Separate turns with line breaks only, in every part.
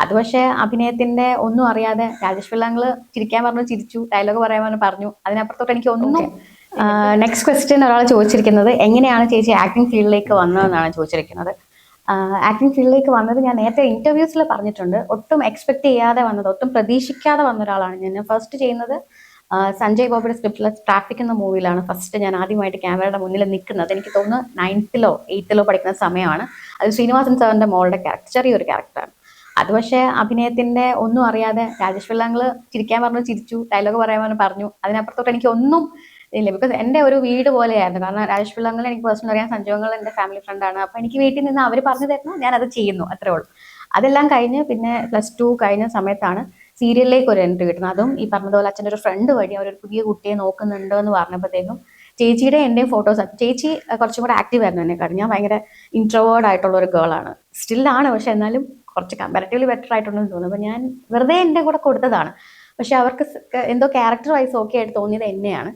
അത് പക്ഷേ അഭിനയത്തിന്റെ ഒന്നും അറിയാതെ രാജേഷ് പിള്ളാങ്ങള് ചിരിക്കാൻ പറഞ്ഞു ചിരിച്ചു, ഡയലോഗ് പറയാൻ പറഞ്ഞു പറഞ്ഞു, അതിനപ്പുറത്തോട്ട് എനിക്ക് ഒന്നും. നെക്സ്റ്റ് ക്വസ്റ്റ്യൻ ഒരാൾ ചോദിച്ചിരിക്കുന്നത് എങ്ങനെയാണ് ചേച്ചി ആക്ടിംഗ് ഫീൽഡിലേക്ക് വന്നതെന്നാണ് ചോദിച്ചിരിക്കുന്നത്. ആക്ടിംഗ് ഫീൽഡിലേക്ക് വന്നത് ഞാൻ നേരത്തെ ഇന്റർവ്യൂസിൽ പറഞ്ഞിട്ടുണ്ട്. ഒട്ടും എക്സ്പെക്ട് ചെയ്യാതെ വന്നത്, ഒട്ടും പ്രതീക്ഷിക്കാതെ വന്ന ഒരാളാണ് ഞാൻ. ഫസ്റ്റ് ചെയ്യുന്നത് സഞ്ജയ് ബോബിയുടെ സ്ക്രിപ്റ്റിലെ ട്രാഫിക് എന്ന മൂവിയിലാണ് ഫസ്റ്റ് ഞാൻ ആദ്യമായിട്ട് ക്യാമറയുടെ മുന്നിൽ നിൽക്കുന്നത്. എനിക്ക് തോന്നുന്നു 9th-ലോ 8th-ലോ പഠിക്കുന്ന സമയമാണ്. അത് ശ്രീനിവാസൻ സാറിന്റെ മോളുടെ ക്യാരക്ടർ, ചെറിയൊരു ക്യാരക്ടറാണ് അത്. പക്ഷേ അഭിനയത്തിന്റെ ഒന്നും അറിയാതെ രാജേഷ് പിള്ളാങ്ങള് ചിരിക്കാൻ പറഞ്ഞു ചിരിച്ചു, ഡയലോഗ് പറയാൻ പറഞ്ഞു, അതിനപ്പുറത്തോട്ട് എനിക്ക് ഒന്നും ഇല്ല. ബിക്കോസ് എൻ്റെ ഒരു വീട് പോലെയായിരുന്നു. കാരണം രാജേഷ് പിള്ളാങ്ങളെ എനിക്ക് പേഴ്സണൽ അറിയാം, സഞ്ജോങ്ങൾ എൻ്റെ ഫാമിലി ഫ്രണ്ടാണ്. അപ്പൊ എനിക്ക് വീട്ടിൽ നിന്ന് അവർ പറഞ്ഞു തരുന്നു, ഞാൻ അത് ചെയ്യുന്നു, അത്രേ ഉള്ളൂ. അതെല്ലാം കഴിഞ്ഞ് പിന്നെ +2 കഴിഞ്ഞ സമയത്താണ് സീരിയലിലേക്ക് ഒരു എൻട്രി കിട്ടുന്നത്. അതും ഈ പറഞ്ഞതുപോലെ അച്ഛൻ്റെ ഒരു ഫ്രണ്ട് വഴി അവരൊരു പുതിയ കുട്ടിയെ നോക്കുന്നുണ്ടോ എന്ന് പറഞ്ഞപ്പോഴത്തേക്കും ചേച്ചിയുടെ എൻ്റെയും ഫോട്ടോസ്. ചേച്ചി കുറച്ചും കൂടെ ആക്റ്റീവ് ആയിരുന്നു എന്നെക്കാളും. ഞാൻ ഭയങ്കര ഇൻട്രോവേർഡ് ആയിട്ടുള്ള ഒരു ഗേളാണ്, സ്റ്റില്ലാണ്. പക്ഷെ എന്നാലും കുറച്ച് കമ്പാരിറ്റീവ്ലി ബെറ്റർ ആയിട്ടുണ്ടെന്ന് തോന്നുന്നു. അപ്പൊ ഞാൻ വെറുതെ എൻ്റെ കൂടെ കൊടുത്തതാണ്. പക്ഷെ അവർക്ക് എന്തോ ക്യാരക്ടർ വൈസ് ഓക്കെ ആയിട്ട് തോന്നിയത് എന്നെയാണ്.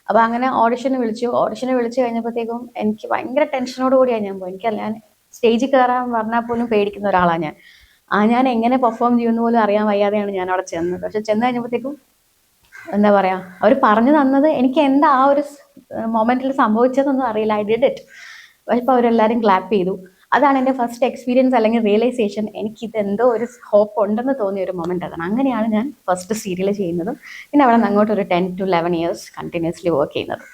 അപ്പൊ അങ്ങനെ ഓഡിഷന് വിളിച്ചു കഴിഞ്ഞപ്പോഴത്തേക്കും എനിക്ക് ഭയങ്കര ടെൻഷനോട് കൂടിയാണ് ഞാൻ പോയി. ഞാൻ സ്റ്റേജിൽ കയറാൻ പറഞ്ഞാൽ പോലും പേടിക്കുന്ന ഒരാളാണ് ഞാൻ. ഞാൻ എങ്ങനെ പെർഫോം ചെയ്യുമെന്ന് പോലും അറിയാൻ വയ്യാതെയാണ് ഞാൻ അവിടെ ചെന്നത്. പക്ഷെ ചെന്ന് കഴിഞ്ഞപ്പോഴത്തേക്കും എന്താ പറയാ, അവർ പറഞ്ഞു തന്നത് എനിക്ക് എന്താ ആ ഒരു മൊമെന്റിൽ സംഭവിച്ചതെന്നൊന്നും അറിയില്ല. I did it. ഇപ്പൊ അവരെല്ലാരും ക്ലാപ്പ് ചെയ്തു. അതാണ് എൻ്റെ ഫസ്റ്റ് എക്സ്പീരിയൻസ് അല്ലെങ്കിൽ റിയലൈസേഷൻ. എനിക്കിത് എന്തോ ഒരു ഹോപ്പ് ഉണ്ടെന്ന് തോന്നിയ ഒരു മൊമെന്റ് അതാണ്. അങ്ങനെയാണ് ഞാൻ ഫസ്റ്റ് സീരിയൽ ചെയ്യുന്നത്. പിന്നെ അവിടെ നിന്ന് അങ്ങോട്ട് ഒരു 10 to 11 years കണ്ടിന്യൂസ്ലി വർക്ക് ചെയ്യുന്നത്.